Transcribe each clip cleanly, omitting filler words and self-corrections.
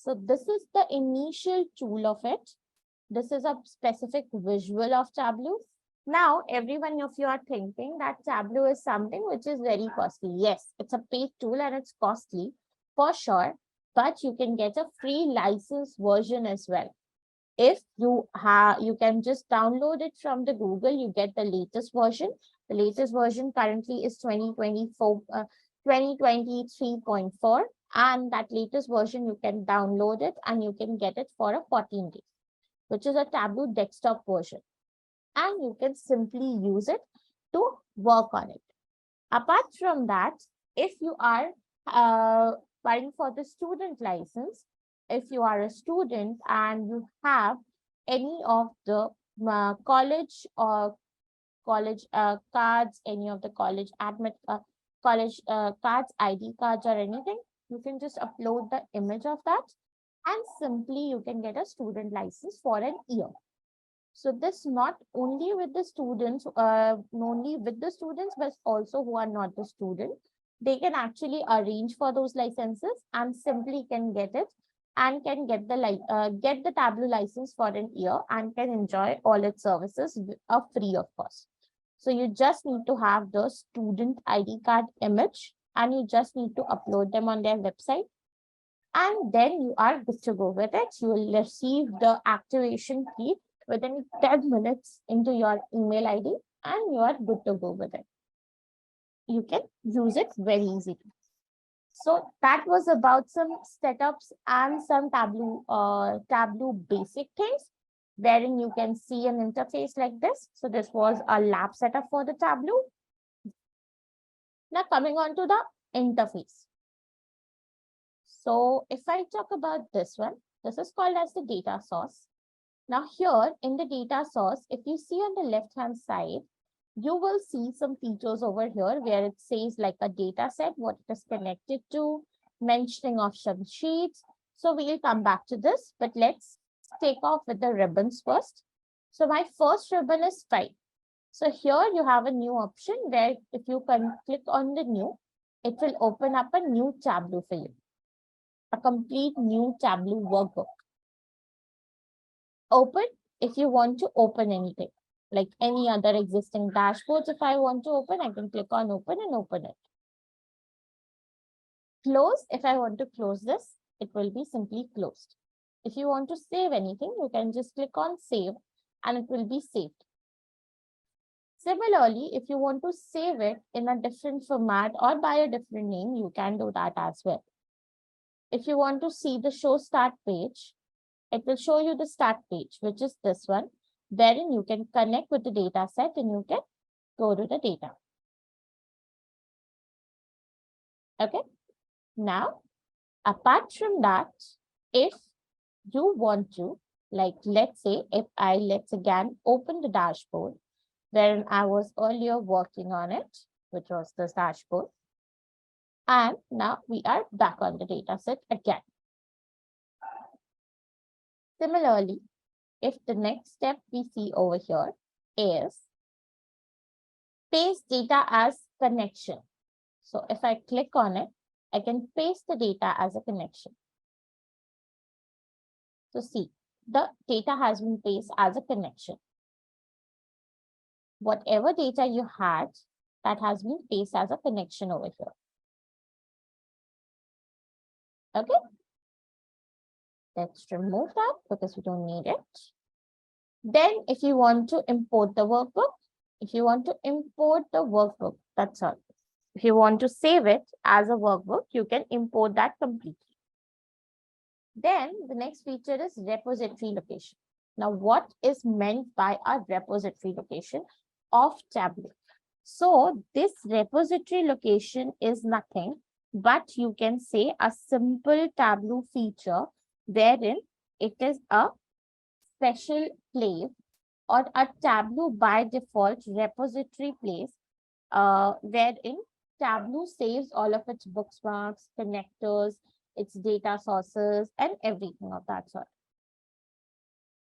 So this is the initial tool of it. This is a specific visual of Tableau. Now, every one of you are thinking that Tableau is something which is very costly. Yes, it's a paid tool and it's costly for sure, but you can get a free license version as well. If you have, you can just download it from the Google, you get the latest version. The latest version currently is 2023.4, and that latest version you can download it and you can get it for a 14 days, which is a Tableau desktop version. And you can simply use it to work on it. Apart from that, if you are buying for the student license, if you are a student and you have any of the college or college cards, any of the college admit college cards, ID cards or anything, you can just upload the image of that and simply you can get a student license for an year. So this not only with the students, but also who are not the student. They can actually arrange for those licenses and simply can get it and can get the Tableau license for an year and can enjoy all its services free of cost. So you just need to have the student ID card image and you just need to upload them on their website. And then you are good to go with it. You will receive the activation key within 10 minutes into your email ID and you are good to go with it. You can use it very easily. So that was about some setups and some Tableau basic things wherein you can see an interface like this. So this was a lab setup for the Tableau. Now coming on to the interface. So if I talk about this one, this is called as the data source. Now here in the data source, if you see on the left-hand side, you will see some features over here where it says like a data set, what it is connected to, mentioning of some sheets. So we'll come back to this, but let's take off with the ribbons first. So my first ribbon is file. So here you have a new option where if you can click on the new, it will open up a new Tableau for you, a complete new Tableau workbook. Open if you want to open anything, like any other existing dashboards. If I want to open, I can click on open and open it. Close, if I want to close this, it will be simply closed. If you want to save anything, you can just click on save and it will be saved. Similarly, if you want to save it in a different format or by a different name, you can do that as well. If you want to see the show start page, it will show you the start page, which is this one, wherein you can connect with the data set and you can go to the data. Okay. Now, apart from that, if you want to, like, let's say if let's again open the dashboard wherein I was earlier working on it, which was this dashboard. And now we are back on the data set again. Similarly, if the next step we see over here is paste data as connection. So if I click on it, I can paste the data as a connection. So see, the data has been pasted as a connection. Whatever data you had, that has been pasted as a connection over here. Okay. Let's remove that because we don't need it. Then if you want to import the workbook, that's all. If you want to save it as a workbook, you can import that completely. Then the next feature is repository location. Now, what is meant by a repository location of Tableau? So this repository location is nothing but you can say a simple Tableau feature wherein it is a special place or a Tableau by default repository place wherein Tableau saves all of its bookmarks, connectors, its data sources, and everything of that sort.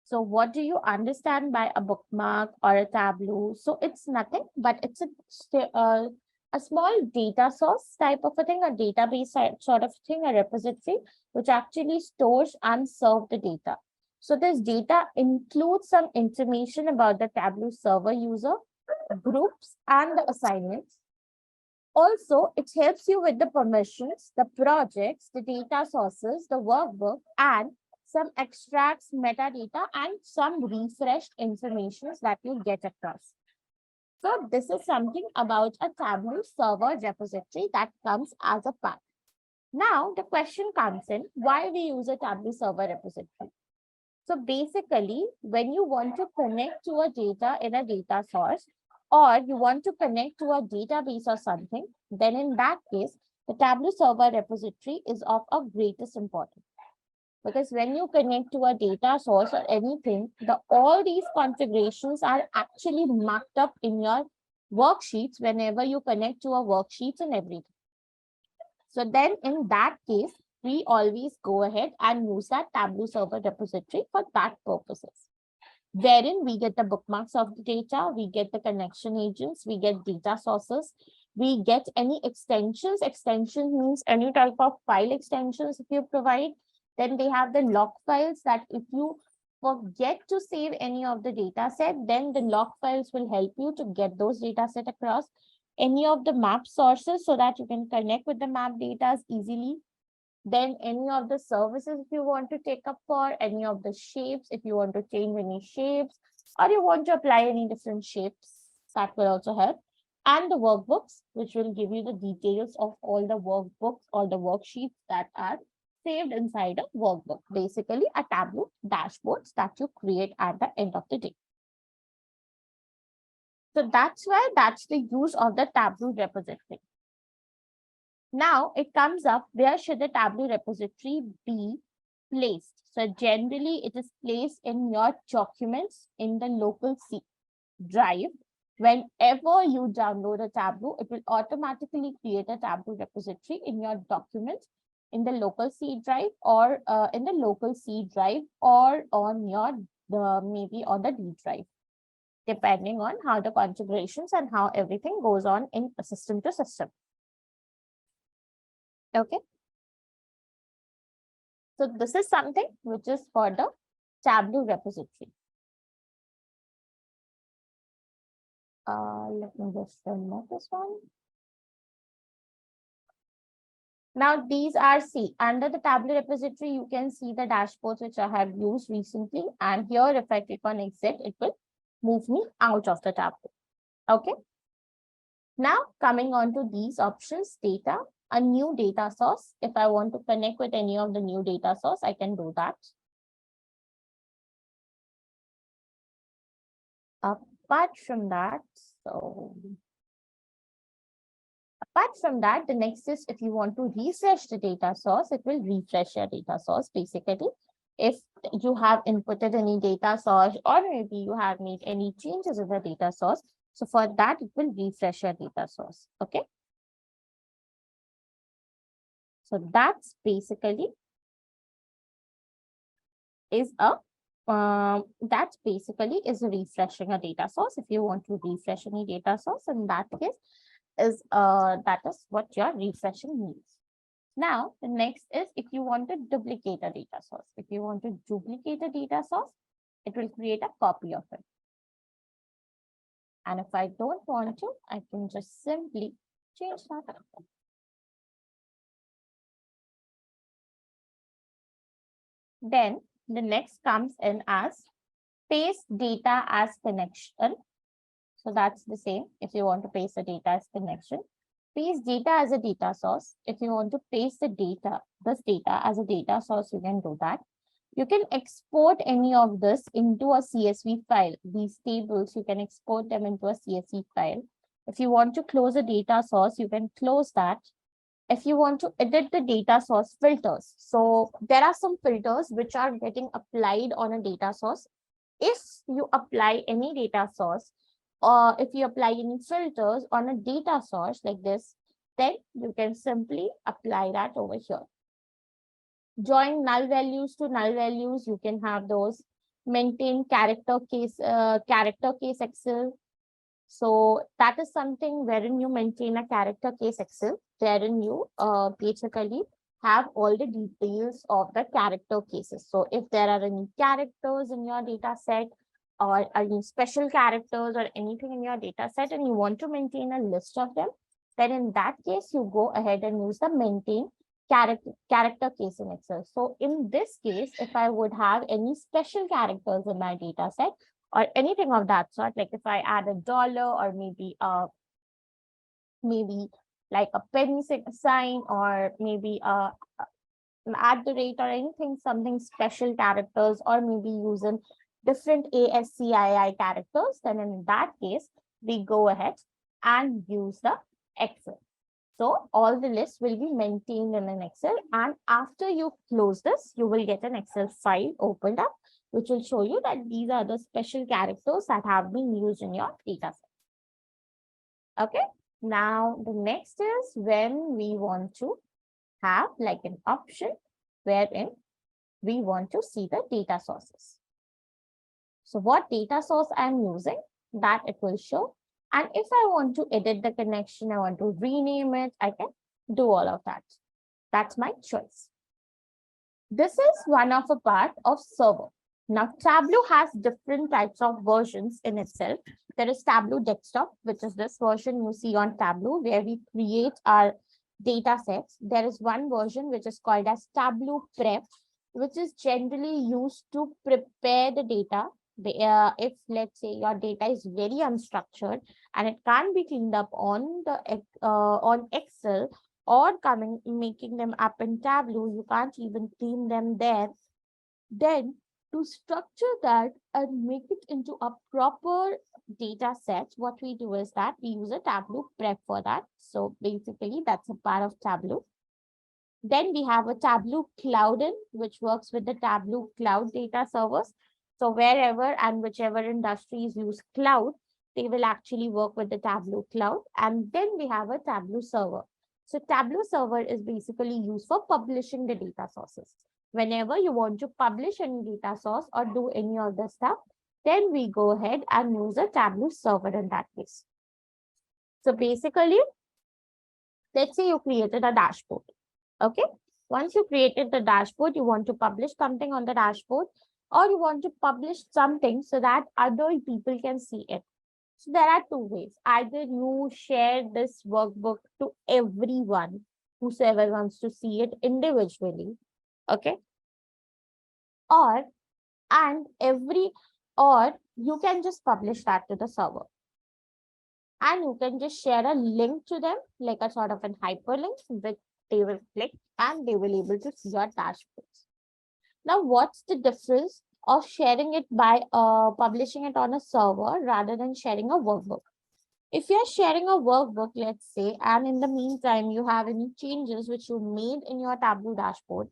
So what do you understand by a bookmark or a Tableau? So it's nothing, but it's a A small data source type of a thing, a database sort of thing, a repository, which actually stores and serves the data. So this data includes some information about the Tableau server user, groups, and the assignments. Also, it helps you with the permissions, the projects, the data sources, the workbook, and some extracts, metadata, and some refreshed information that you get across. So this is something about a Tableau server repository that comes as a part. Now, the question comes in, why we use a Tableau server repository? So basically, when you want to connect to a data in a data source, or you want to connect to a database or something, then in that case, the Tableau server repository is of greatest importance. Because when you connect to a data source or anything, all these configurations are actually marked up in your worksheets whenever you connect to a worksheets and everything. So then in that case, we always go ahead and use that Tableau server repository for that purposes. Wherein we get the bookmarks of the data, we get the connection agents, we get data sources, we get any extensions. Extension means any type of file extensions if you provide. Then they have the log files that if you forget to save any of the data set, then the log files will help you to get those data set across. Any of the map sources so that you can connect with the map data easily. Then any of the services if you want to take up for, any of the shapes, if you want to change any shapes, or you want to apply any different shapes, that will also help. And the workbooks, which will give you the details of all the workbooks, all the worksheets that are saved inside a workbook. Basically, a Tableau dashboards that you create at the end of the day. So that's the use of the Tableau repository. Now it comes up, where should the Tableau repository be placed? So generally it is placed in your documents in the local C drive. Whenever you download a Tableau, it will automatically create a Tableau repository in your documents in the local C drive, or in the local C drive, or on your maybe on the D drive, depending on how the configurations and how everything goes on in system to system. Okay. So this is something which is for the Tableau repository. Let me just remove this one. Now these are, under the Tableau repository, you can see the dashboards which I have used recently. And here, if I click on exit, it will move me out of the Tableau. Okay. Now coming on to these options, data, a new data source. If I want to connect with any of the new data source, I can do that. Apart from that, the next is, if you want to refresh the data source, it will refresh your data source. Basically, if you have inputted any data source, or maybe you have made any changes in the data source, so for that, it will refresh your data source. Okay. So that's basically is refreshing a data source. If you want to refresh any data source, in that case, that is what your refreshing means. Now, the next is, if you want to duplicate a data source. If you want to duplicate a data source, it will create a copy of it. And if I don't want to, I can just simply change that. Then the next comes in as paste data as connection. So that's the same. If you want to paste the data as connection, paste data as a data source. If you want to paste the data, this data as a data source, you can do that. You can export any of this into a CSV file. These tables, you can export them into a CSV file. If you want to close a data source, you can close that. If you want to edit the data source, filters. So there are some filters which are getting applied on a data source. If you apply any data source, or if you apply any filters on a data source like this, then you can simply apply that over here. Join null values to null values, you can have those. Maintain character case Excel. So that is something wherein you maintain a character case Excel, wherein you basically have all the details of the character cases. So if there are any characters in your data set or any special characters or anything in your data set and you want to maintain a list of them, then in that case, you go ahead and use the maintain character case in Excel. So in this case, if I would have any special characters in my data set, or anything of that sort, like if I add a dollar or maybe like a penny sign or maybe an at the rate or anything, something special characters or maybe using different ASCII characters, then in that case, we go ahead and use the Excel. So all the lists will be maintained in an Excel, and after you close this, you will get an Excel file opened up, which will show you that these are the special characters that have been used in your data set. Okay. Now the next is when we want to have like an option wherein we want to see the data sources. So what data source I'm using, that it will show. And if I want to edit the connection, I want to rename it, I can do all of that. That's my choice. This is one of a part of server. Now, Tableau has different types of versions in itself. There is Tableau Desktop, which is this version you see on Tableau, where we create our data sets. There is one version which is called as Tableau Prep, which is generally used to prepare the data. If let's say your data is very unstructured and it can't be cleaned up on the on Excel or making them up in Tableau, you can't even clean them there. Then to structure that and make it into a proper data set, what we do is that we use a Tableau Prep for that. So basically that's a part of Tableau. Then we have a Tableau Cloud which works with the Tableau Cloud data servers. So wherever and whichever industries use cloud, they will actually work with the Tableau Cloud. And then we have a Tableau Server. So Tableau Server is basically used for publishing the data sources. Whenever you want to publish any data source or do any other stuff, then we go ahead and use a Tableau Server in that case. So basically, let's say you created a dashboard. Okay. Once you created the dashboard, you want to publish something on the dashboard, or you want to publish something so that other people can see it. So there are two ways. Either you share this workbook to everyone, whosoever wants to see it individually. Okay. Or you can just publish that to the server. And you can just share a link to them, like a sort of an hyperlink, which they will click and they will able to see your dashboards. Now, what's the difference of sharing it by publishing it on a server rather than sharing a workbook? If you're sharing a workbook, let's say, and in the meantime, you have any changes which you made in your Tableau dashboard,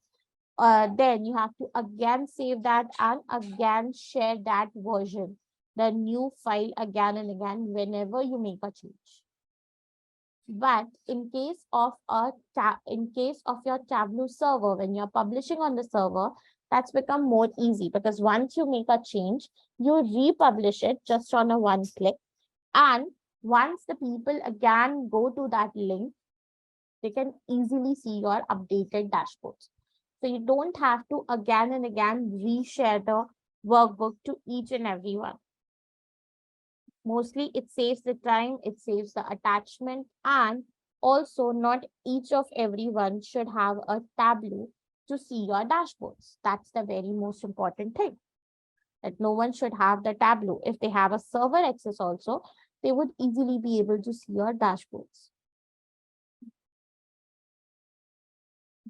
then you have to again save that and again share that version, the new file again and again whenever you make a change. But in case of your Tableau server, when you're publishing on the server, that's become more easy because once you make a change, you republish it just on a one click. And once the people again go to that link, they can easily see your updated dashboards. So you don't have to again and again reshare the workbook to each and every one. Mostly it saves the time, it saves the attachment, and also not each of everyone should have a Tableau to see your dashboards. That's the very most important thing. That no one should have the Tableau. If they have a server access also, they would easily be able to see your dashboards.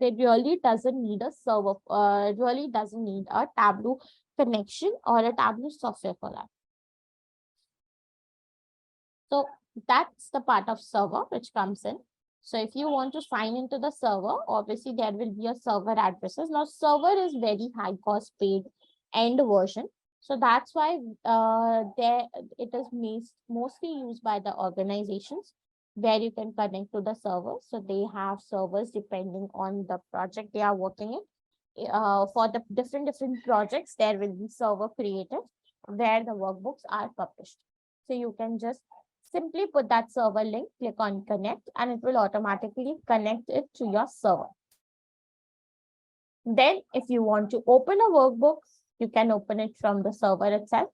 They really doesn't need a server, really doesn't need a Tableau connection or a Tableau software for that. So that's the part of server which comes in. So if you want to sign into the server, obviously there will be a server addresses. Now server is very high cost paid end version. So that's why it is mostly used by the organizations where you can connect to the server. So they have servers depending on the project they are working in. For the different projects, there will be server created where the workbooks are published. So you can just Simply put that server link, click on connect, and it will automatically connect it to your server. Then if you want to open a workbook, you can open it from the server itself.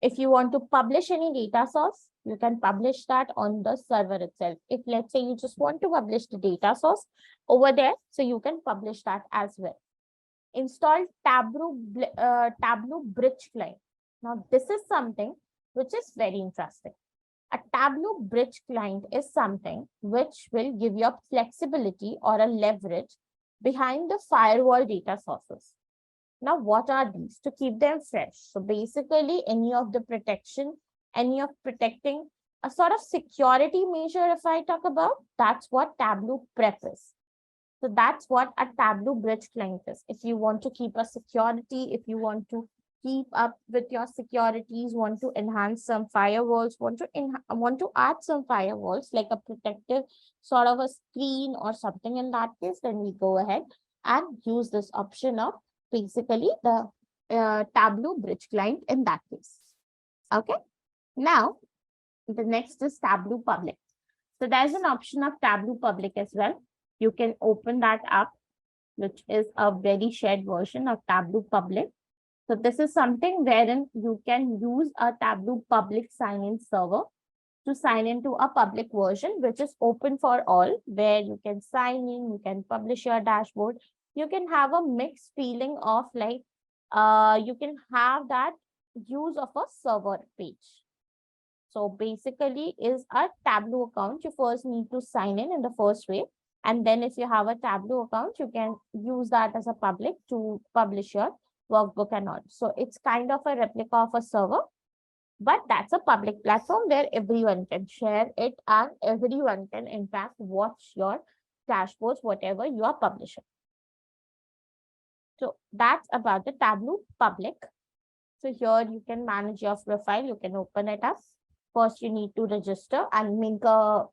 If you want to publish any data source, you can publish that on the server itself. If let's say you just want to publish the data source over there, so you can publish that as well. Install Tableau Bridge client. Now this is something which is very interesting. A Tableau Bridge client is something which will give you a flexibility or a leverage behind the firewall data sources. Now, what are these? To keep them fresh. So basically, any of the protection, any of protecting a sort of security measure, if I talk about, that's what Tableau Prep is. So that's what a Tableau Bridge client is. If you want to keep a security, if you want to keep up with your securities, want to enhance some firewalls, want to add some firewalls like a protective sort of a screen or something in that case, then we go ahead and use this option of basically the Tableau Bridge client in that case. Okay. Now, the next is Tableau Public. So there's an option of Tableau Public as well. You can open that up, which is a very shared version of Tableau Public. So this is something wherein you can use a Tableau Public sign-in server to sign into a public version, which is open for all, where you can sign in, you can publish your dashboard. You can have a mixed feeling of like, you can have that use of a server page. So basically is a Tableau account. You first need to sign in the first way. And then if you have a Tableau account, you can use that as a public to publish your workbook and all. So it's kind of a replica of a server, but that's a public platform where everyone can share it and everyone can in fact watch your dashboards, whatever you are publishing. So that's about the Tableau Public. So here you can manage your profile. You can open it up. First, you need to register and make a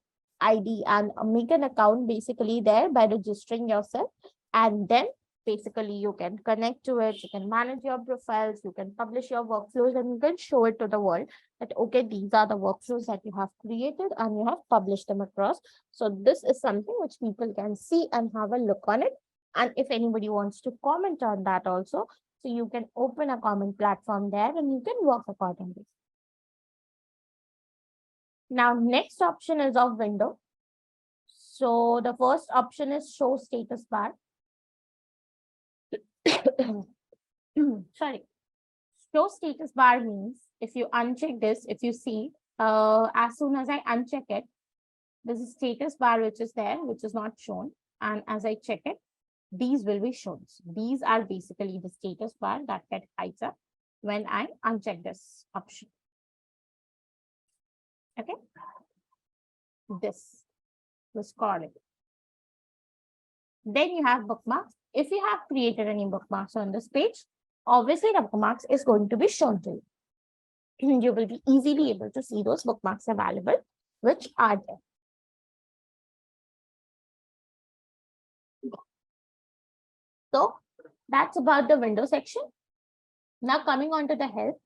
ID and make an account basically there by registering yourself. And then basically you can connect to it. You can manage your profiles. You can publish your workflows and you can show it to the world that, okay, these are the workflows that you have created and you have published them across. So this is something which people can see and have a look on it. And if anybody wants to comment on that also, so you can open a comment platform there and you can work accordingly. Now, next option is of window. So the first option is show status bar. Sorry. Show status bar means if you uncheck this, if you see, as soon as I uncheck it, there's a status bar which is there, which is not shown. And as I check it, these will be shown. So these are basically the status bar that get lights up when I uncheck this option. Okay. This was called. Then you have bookmarks. If you have created any bookmarks on this page, obviously the bookmarks is going to be shown to you. You will be easily able to see those bookmarks available, which are there. So that's about the window section. Now coming on to the help.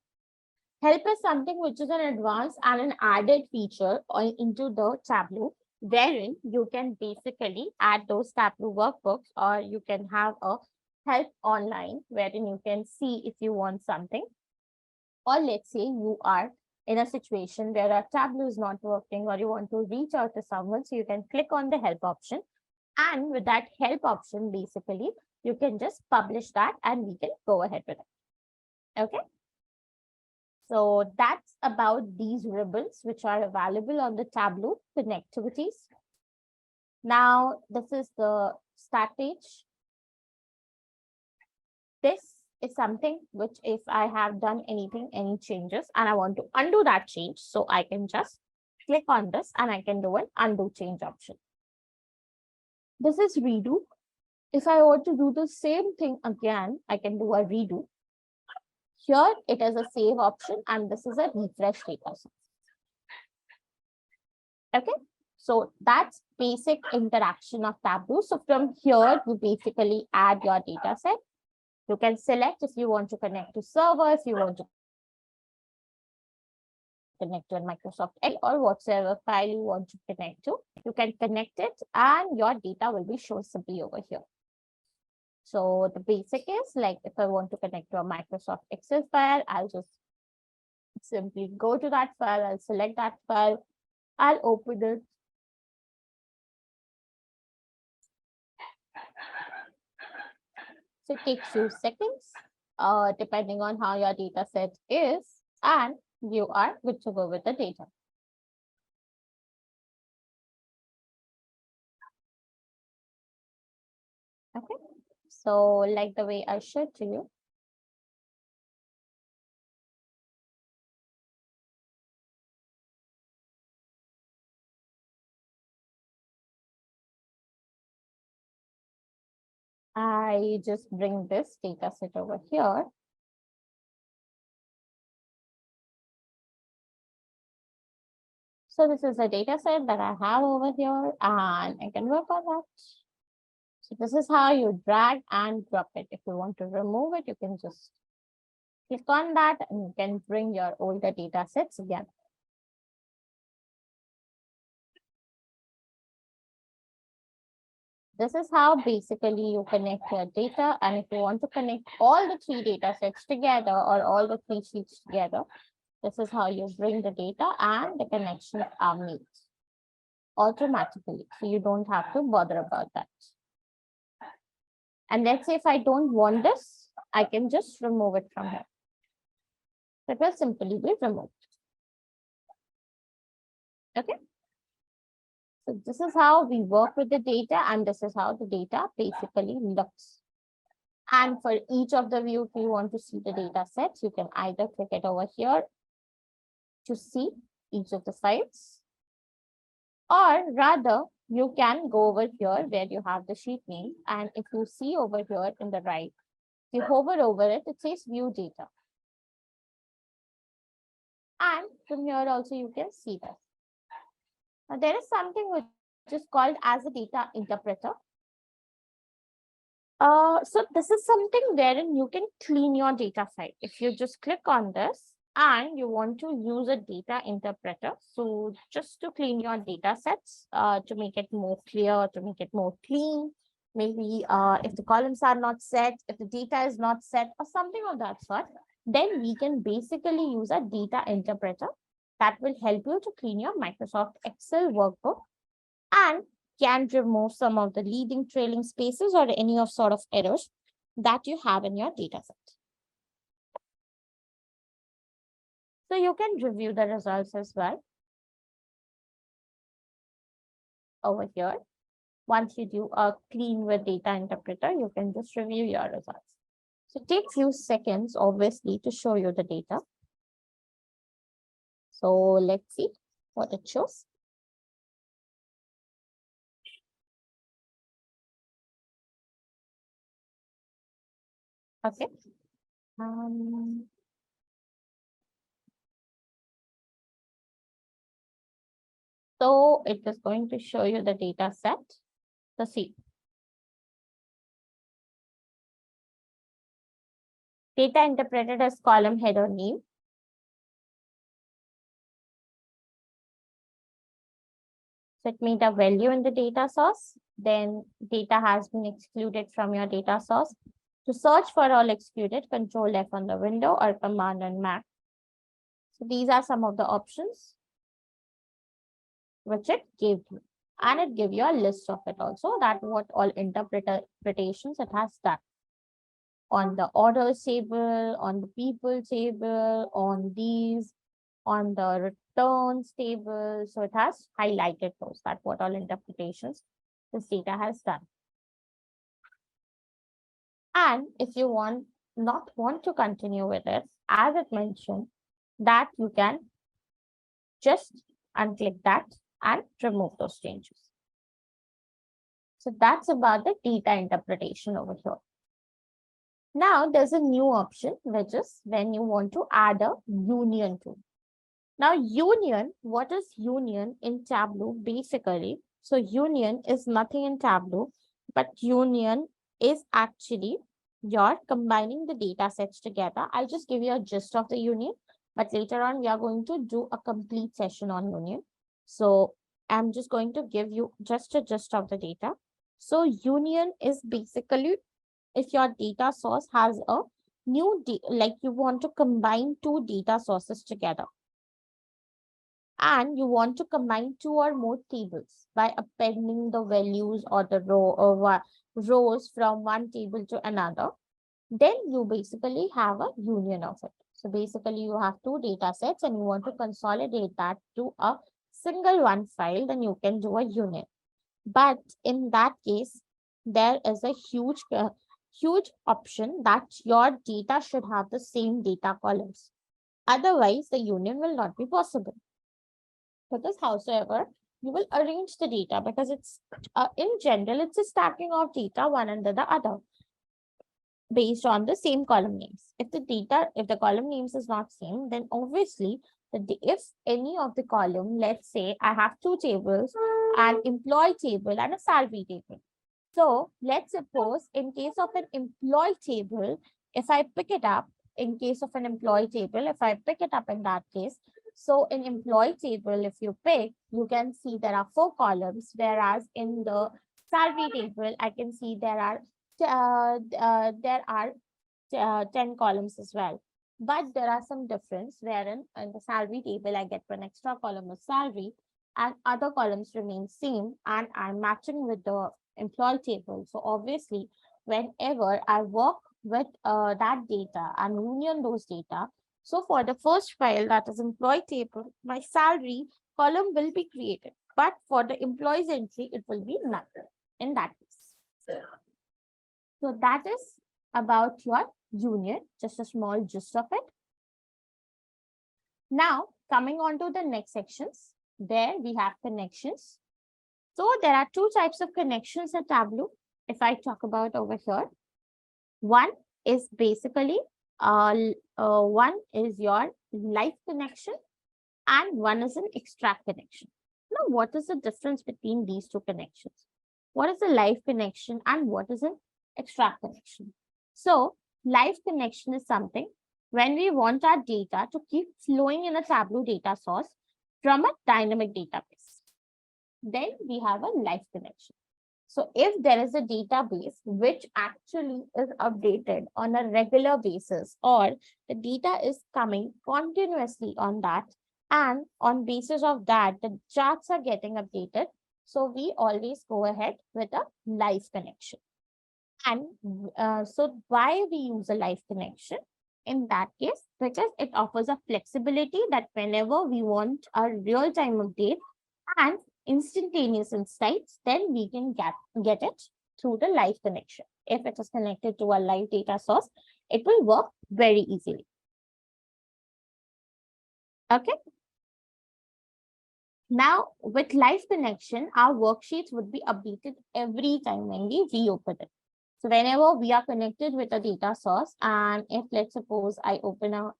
Help is something which is an advanced and an added feature into the Tableau, wherein you can basically add those Tableau workbooks, or you can have a help online wherein you can see if you want something. Or let's say you are in a situation where a Tableau is not working or you want to reach out to someone, so you can click on the help option. And with that help option, basically, you can just publish that and we can go ahead with it. Okay. So that's about these ribbons which are available on the Tableau connectivities. Now, this is the start page. This is something which if I have done anything, any changes, and I want to undo that change, so I can just click on this and I can do an undo change option. This is redo. If I want to do the same thing again, I can do a redo. Here it is a save option and this is a refresh data set. Okay, so that's basic interaction of Tableau. So from here, you basically add your data set. You can select if you want to connect to server, if you want to connect to a Microsoft Excel or whatsoever file you want to connect to. You can connect it and your data will be shown simply over here. So the basic is like if I want to connect to a Microsoft Excel file, I'll just simply go to that file, I'll select that file, I'll open it. So it takes few seconds, depending on how your data set is, and you are good to go with the data. Okay, so like the way I showed to you. I just bring this data set over here. So this is a data set that I have over here and I can work on that. So this is how you drag and drop it. If you want to remove it, you can just click on that and you can bring your older data sets again. This is how basically you connect your data. And if you want to connect all the 3 data sets together or all the 3 sheets together, this is how you bring the data and the connections are made automatically. So you don't have to bother about that. And let's say if I don't want this, I can just remove it from here. So it will simply be removed. Okay. So this is how we work with the data, and this is how the data basically looks. And for each of the view, if you want to see the data sets, you can either click it over here to see each of the sites, or rather you can go over here where you have the sheet name. And if you see over here in the right, if you hover over it, it says view data. And from here also you can see this. Now there is something which is called as a data interpreter. So this is something wherein you can clean your data set. If you just click on this and you want to use a data interpreter, so just to clean your data sets, to make it more clear, to make it more clean, maybe if the columns are not set, if the data is not set or something of that sort, then we can basically use a data interpreter that will help you to clean your Microsoft Excel workbook and can remove some of the leading, trailing spaces or any of sort of errors that you have in your data set. So you can review the results as well over here. Once you do a clean with data interpreter, you can just review your results. So it takes few seconds, obviously, to show you the data. So let's see what it shows. Okay. So it is going to show you the data set. So see. Data interpreted as column header name. So it made a value in the data source. Then data has been excluded from your data source. To search for all excluded, Control F on the window or Command on Mac. So these are some of the options which it gave you. And it gave you a list of it also, that what all interpretations it has done. On the orders table, on the people table, on these, on the returns table. So it has highlighted those, that what all interpretations this data has done. And if you not want to continue with it, as it mentioned, that you can just unclick that and remove those changes. So that's about the data interpretation over here. Now there's a new option, which is when you want to add a union to. Now union, what is union in Tableau basically? So union is nothing in Tableau, but union is actually you're combining the data sets together. I'll just give you a gist of the union. But later on, we are going to do a complete session on union. So I'm just going to give you just a gist of the data. So union is basically if your data source has a like you want to combine two data sources together, and you want to combine two or more tables by appending the values or the rows from one table to another, then you basically have a union of it. So basically you have two data sets and you want to consolidate that to a single one file, then you can do a union. But in that case, there is a huge option that your data should have the same data columns. Otherwise, the union will not be possible. Because howsoever, you will arrange the data because it's in general, it's a stacking of data one under the other based on the same column names. If the column names is not same, then obviously if any of the column, let's say I have two tables, an employee table and a salary table. So let's suppose in case of an employee table, if I pick it up, in case of an employee table, if I pick it up in that case, so in employee table, if you pick, you can see there are 4 columns, whereas in the salary table, I can see there are 10 columns as well. But there are some difference wherein in the salary table, I get one extra column of salary and other columns remain same and I'm matching with the employee table. So obviously, whenever I work with that data and union those data, so for the first file, that is employee table, my salary column will be created. But for the employee's entry, it will be nothing in that case. So that is about your union, just a small gist of it. Now, coming on to the next sections, there we have connections. So there are 2 types of connections at Tableau. If I talk about over here, one is basically one is your live connection and one is an extract connection. Now, what is the difference between these 2 connections? What is a live connection and what is an extract connection? So live connection is something when we want our data to keep flowing in a Tableau data source from a dynamic database. Then we have a live connection. So if there is a database which actually is updated on a regular basis or the data is coming continuously on that, and on basis of that, the charts are getting updated. So we always go ahead with a live connection. And so why we use a live connection? In that case, because it offers a flexibility that whenever we want a real-time update and instantaneous insights, then we can get it through the live connection. If it is connected to a live data source, it will work very easily. Okay. Now, with live connection, our worksheets would be updated every time when we reopen it. So whenever we are connected with a data source, and if let's suppose I open a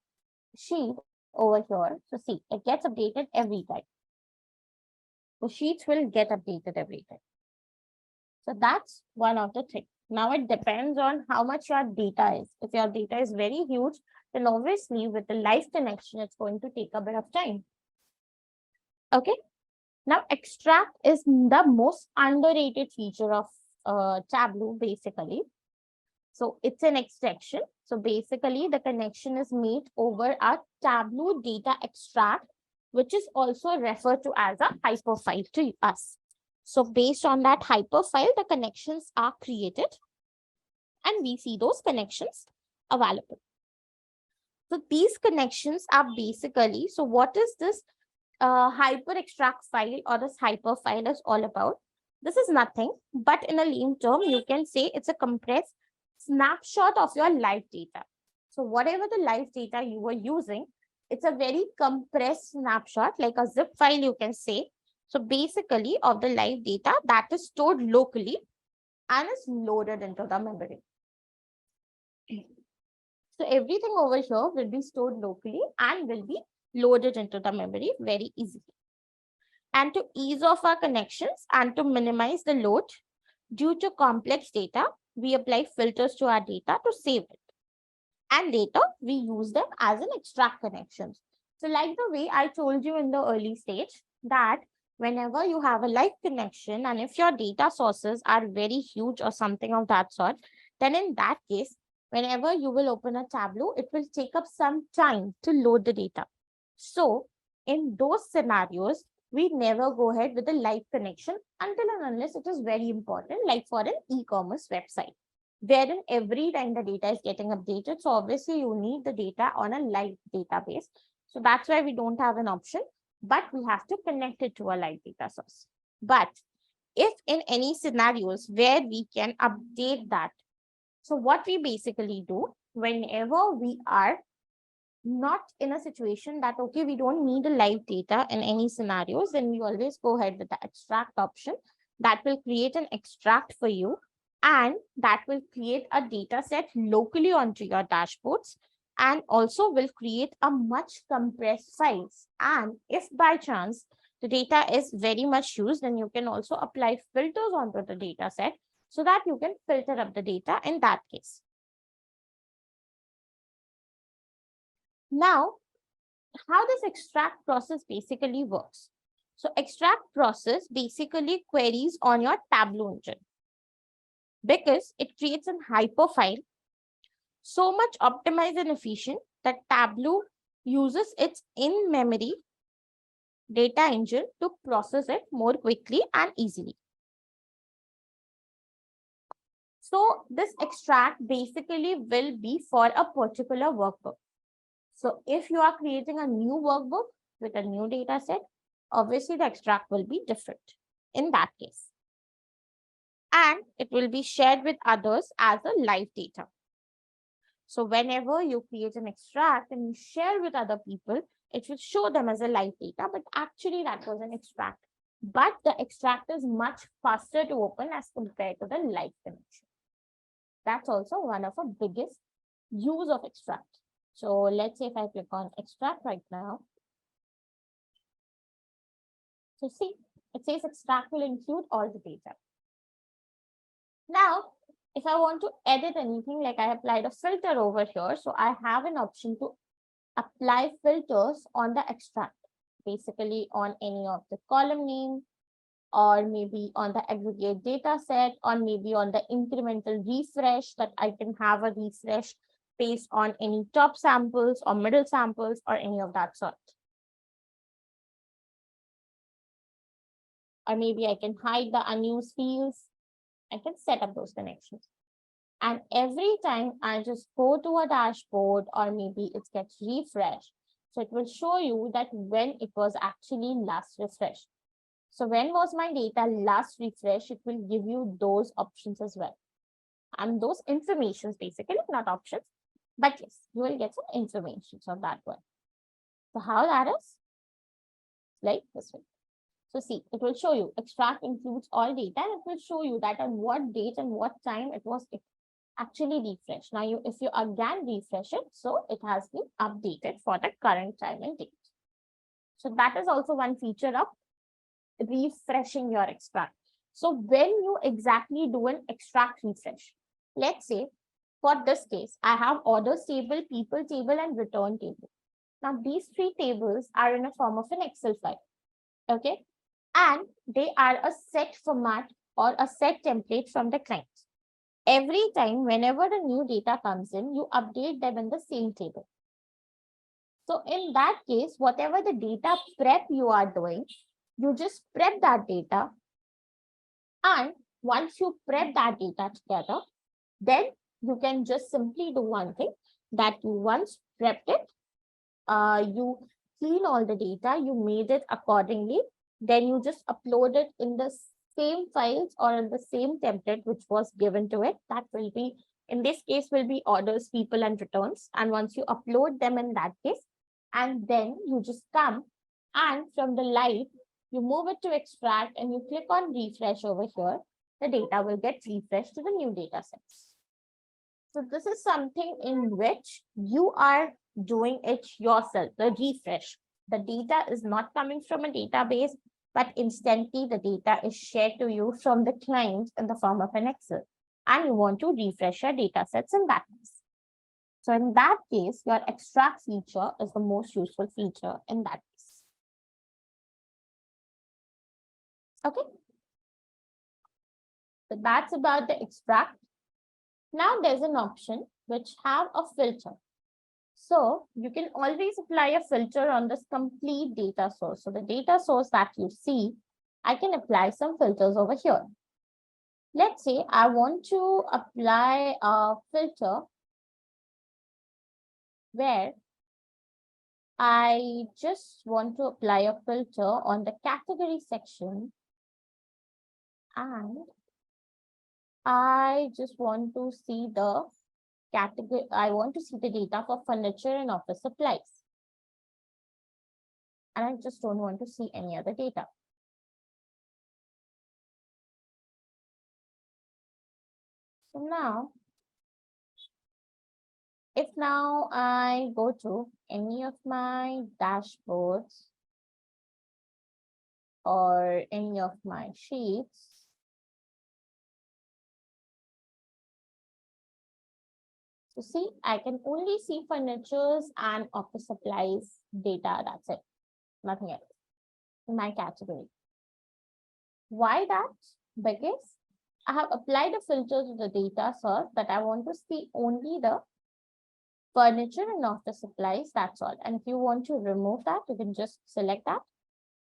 sheet over here, so see, it gets updated every time. The sheets will get updated every time. So that's one of the things. Now it depends on how much your data is. If your data is very huge, then obviously with the live connection, it's going to take a bit of time. Okay. Now extract is the most underrated feature of Tableau basically. So it's an extraction. So basically the connection is made over a Tableau data extract, which is also referred to as a hyperfile to us. So based on that hyperfile, the connections are created and we see those connections available. So these connections are basically, so what is this hyper extract file or this hyperfile is all about? This is nothing, but in a lame term, you can say it's a compressed snapshot of your live data. So whatever the live data you were using, it's a very compressed snapshot, like a zip file, you can say. So basically of the live data that is stored locally and is loaded into the memory. So everything over here will be stored locally and will be loaded into the memory very easily. And to ease off our connections and to minimize the load due to complex data, we apply filters to our data to save it. And later we use them as an extract connections. So like the way I told you in the early stage that whenever you have a live connection and if your data sources are very huge or something of that sort, then in that case, whenever you will open a Tableau, it will take up some time to load the data. So in those scenarios, we never go ahead with a live connection until and unless it is very important, like for an e-commerce website, wherein every time the data is getting updated. So obviously you need the data on a live database. So that's why we don't have an option, but we have to connect it to a live data source. But if in any scenarios where we can update that, so what we basically do whenever we are not in a situation that, okay, we don't need a live data in any scenarios, then we always go ahead with the extract option that will create an extract for you. And that will create a data set locally onto your dashboards and also will create a much compressed files. And if by chance the data is very much used, then you can also apply filters onto the data set so that you can filter up the data in that case. Now, how this extract process basically works. So extract process basically queries on your Tableau engine because it creates a hyperfile so much optimized and efficient that Tableau uses its in-memory data engine to process it more quickly and easily. So this extract basically will be for a particular workbook. So if you are creating a new workbook with a new data set, obviously the extract will be different in that case. And it will be shared with others as a live data. So whenever you create an extract and you share with other people, it will show them as a live data, but actually that was an extract. But the extract is much faster to open as compared to the live connection. That's also one of the biggest use of extract. So let's say if I click on extract right now. So see, it says extract will include all the data. Now, if I want to edit anything, like I applied a filter over here, so I have an option to apply filters on the extract, basically on any of the column name, or maybe on the aggregate data set, or maybe on the incremental refresh, that I can have a refresh based on any top samples or middle samples or any of that sort. Or maybe I can hide the unused fields. I can set up those connections. And every time I just go to a dashboard or maybe it gets refreshed, so it will show you that when it was actually last refreshed. So when was my data last refreshed, it will give you those options as well. And those informations basically, not options, but yes, you will get some information on that one. So how that is? Like this way. So see, it will show you extract includes all data and it will show you that on what date and what time it was actually refreshed. Now, if you again refresh it, so it has been updated for the current time and date. So that is also one feature of refreshing your extract. So when you exactly do an extract refresh, let's say for this case, I have orders table, people table, and return table. Now, these three tables are in a form of an Excel file. Okay. And they are a set format or a set template from the client. Every time, whenever the new data comes in, you update them in the same table. So in that case, whatever the data prep you are doing, you just prep that data. And once you prep that data together, then you can just simply do one thing, that you once prepped it, you clean all the data, you made it accordingly, then you just upload it in the same files or in the same template which was given to it. That will be, in this case, will be orders, people, and returns. And once you upload them in that case, and then you just come and from the live, you move it to extract and you click on refresh over here, the data will get refreshed to the new data sets. So this is something in which you are doing it yourself, the refresh. The data is not coming from a database, but instantly the data is shared to you from the client in the form of an Excel. And you want to refresh your data sets in that case. So in that case, your extract feature is the most useful feature in that case. Okay. So that's about the extract. Now there's an option which have a filter. So you can always apply a filter on this complete data source. So the data source that you see, I can apply some filters over here. Let's say I want to apply a filter where I just want to apply a filter on the category section, and I just want to see the category. I want to see the data for furniture and office supplies. And I just don't want to see any other data. So now, if now I go to any of my dashboards or any of my sheets, so see, I can only see furnitures and office supplies data. That's it, nothing else in my category. Why that? Because I have applied a filter to the data source that I want to see only the furniture and office supplies, that's all. And if you want to remove that, you can just select that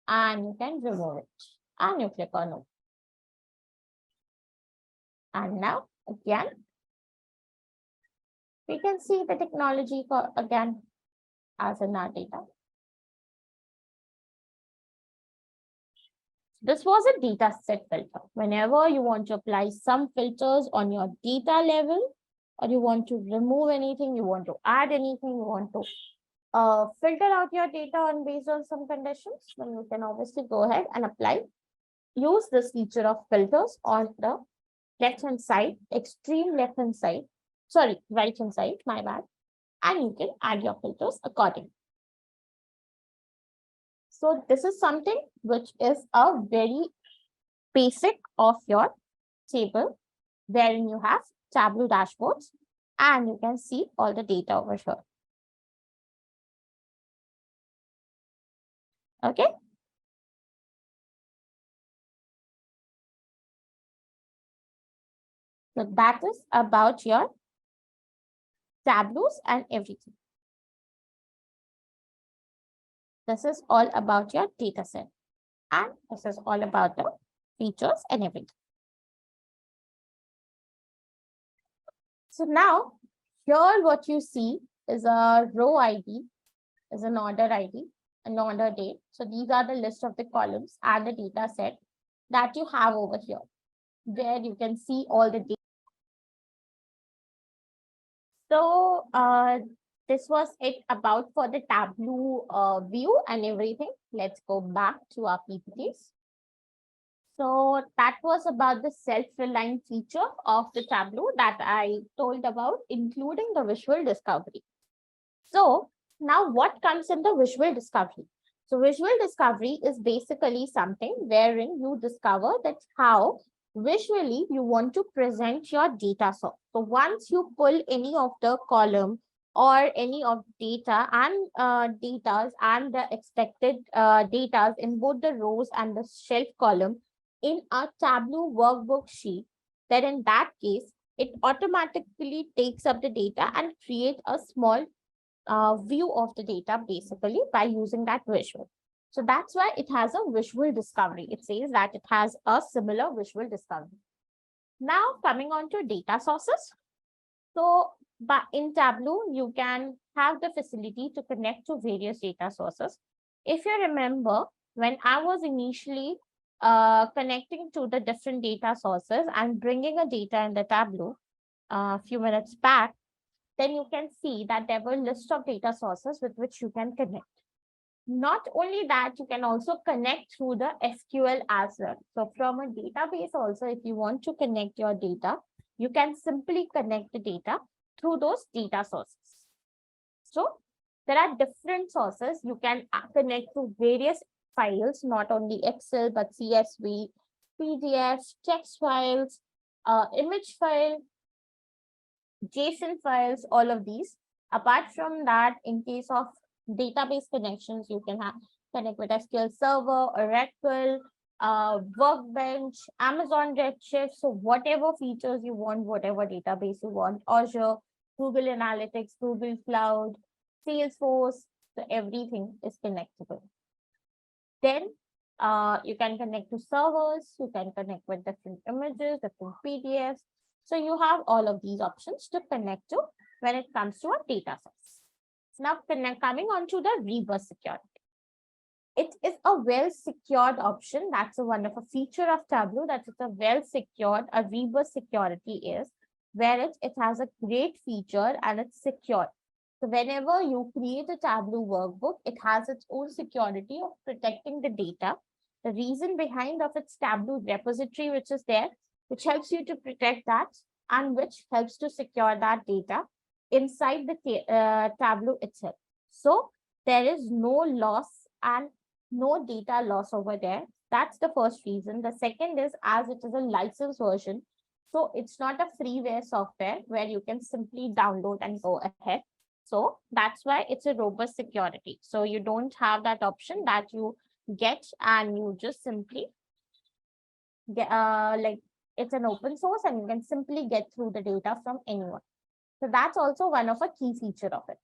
and you can remove it. And you click on no. And now again, we can see the technology again as in our data. This was a data set filter. Whenever you want to apply some filters on your data level, or you want to remove anything, you want to add anything, you want to filter out your data on based on some conditions, then you can obviously go ahead and apply. Use this feature of filters on the left-hand side, extreme left-hand side, sorry, right-hand side, my bad, and you can add your filters accordingly. So this is something which is a very basic of your table, wherein you have Tableau dashboards and you can see all the data over here. Okay. So that is about your Tableaus and everything. This is all about your data set. And this is all about the features and everything. So now, here what you see is a row ID, is an order ID, an order date. So these are the list of the columns and the data set that you have over here, where you can see all the data. So this was it about for the Tableau view and everything. Let's go back to our PPTs. So that was about the self-reliant feature of the Tableau that I told about, including the visual discovery. So now what comes in the visual discovery? So visual discovery is basically something wherein you discover that how visually you want to present your data source. So once you pull any of the column or any of data and data and the expected data in both the rows and the shelf column in a Tableau workbook sheet, then in that case, it automatically takes up the data and create a small view of the data basically by using that visual. So that's why it has a visual discovery. It says that it has a similar visual discovery. Now coming on to data sources. So but in Tableau, you can have the facility to connect to various data sources. If you remember, when I was initially connecting to the different data sources and bringing a data in the Tableau a few minutes back, then you can see that there were a list of data sources with which you can connect. Not only that, you can also connect through the SQL as well. So from a database also, if you want to connect your data, you can simply connect the data through those data sources. So there are different sources. You can connect to various files, not only Excel, but CSV, PDF, text files, image file, JSON files, all of these. Apart from that, in case of database connections, you can connect with SQL Server, Oracle, Workbench, Amazon Redshift. So whatever features you want, whatever database you want, Azure, Google Analytics, Google Cloud, Salesforce, so everything is connectable. Then you can connect to servers, you can connect with different images, different PDFs. So you have all of these options to connect to when it comes to a data source. Now coming on to the reverse security. It is a well-secured option. That's a wonderful feature of Tableau, that it's a well-secured, a reverse security is, where it has a great feature and it's secure. So whenever you create a Tableau workbook, it has its own security of protecting the data. The reason behind of its Tableau repository, which is there, which helps you to protect that and which helps to secure that data inside the Tableau itself. So there is no loss and no data loss over there. That's the first reason. The second is, as it is a licensed version, so it's not a freeware software where you can simply download and go ahead. So that's why it's a robust security. So you don't have that option that you get and you just simply get, like it's an open source and you can simply get through the data from anyone. So that's also one of a key feature of it,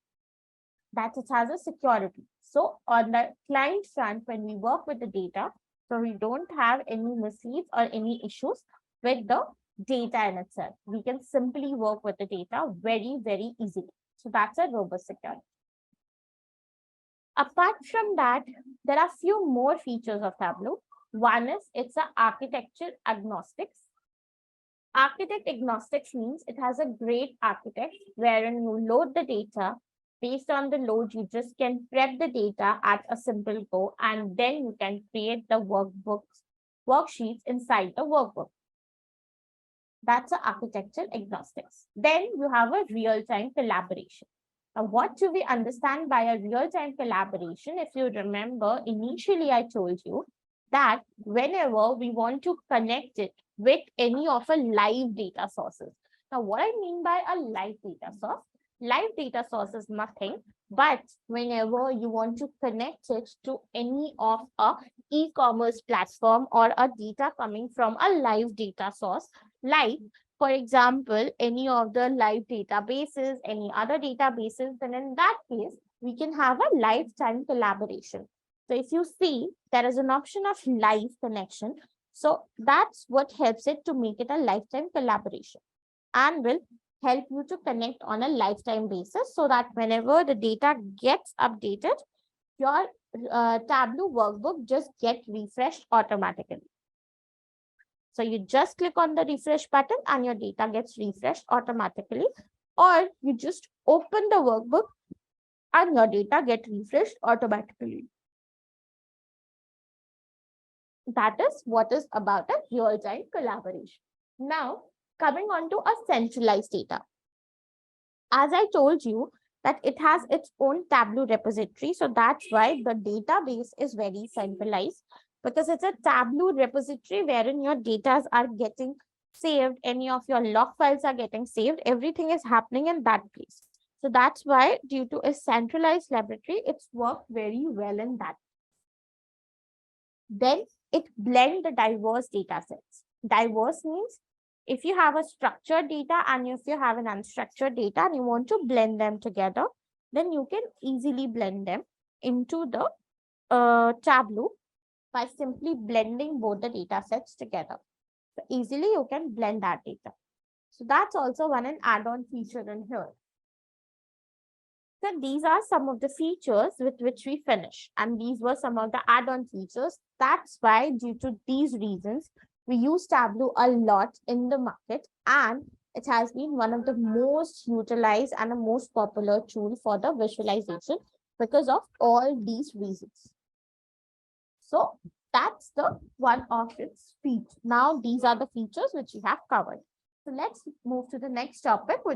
that it has a security. So on the client front, when we work with the data, so we don't have any misleads or any issues with the data in itself. We can simply work with the data very, very easily. So that's a robust security. Apart from that, there are few more features of Tableau. One is it's an architecture agnostics. Architect agnostics means it has a great architect wherein you load the data. Based on the load, you just can prep the data at a simple go, and then you can create the worksheets inside the workbook. That's an architecture agnostics. Then you have a real-time collaboration. Now, what do we understand by a real-time collaboration? If you remember, initially I told you that whenever we want to connect it with any of a live data sources. Now, what I mean by a live data source, live data source is nothing, but whenever you want to connect it to any of a e-commerce platform or a data coming from a live data source, like for example, any of the live databases, any other databases, then in that case, we can have a lifetime collaboration. So if you see, there is an option of live connection. So that's what helps it to make it a lifetime collaboration and will help you to connect on a lifetime basis, so that whenever the data gets updated, your Tableau workbook just get refreshed automatically. So you just click on the refresh button and your data gets refreshed automatically, or you just open the workbook and your data get refreshed automatically. That is what is about a real-time collaboration. Now, coming on to a centralized data. As I told you that it has its own Tableau repository. So that's why the database is very centralized, because it's a Tableau repository wherein your data are getting saved, any of your log files are getting saved, everything is happening in that place. So that's why, due to a centralized laboratory, it's worked very well in that. Then it blends the diverse data sets. Diverse means if you have a structured data and if you have an unstructured data and you want to blend them together, then you can easily blend them into the Tableau by simply blending both the data sets together. So easily you can blend that data. So that's also an add-on feature in here. So these are some of the features with which we finish, and these were some of the add-on features. That's why, due to these reasons, we use Tableau a lot in the market, and it has been one of the most utilized and the most popular tool for the visualization because of all these reasons. So that's the one of its features. Now these are the features which we have covered. So let's move to the next topic, which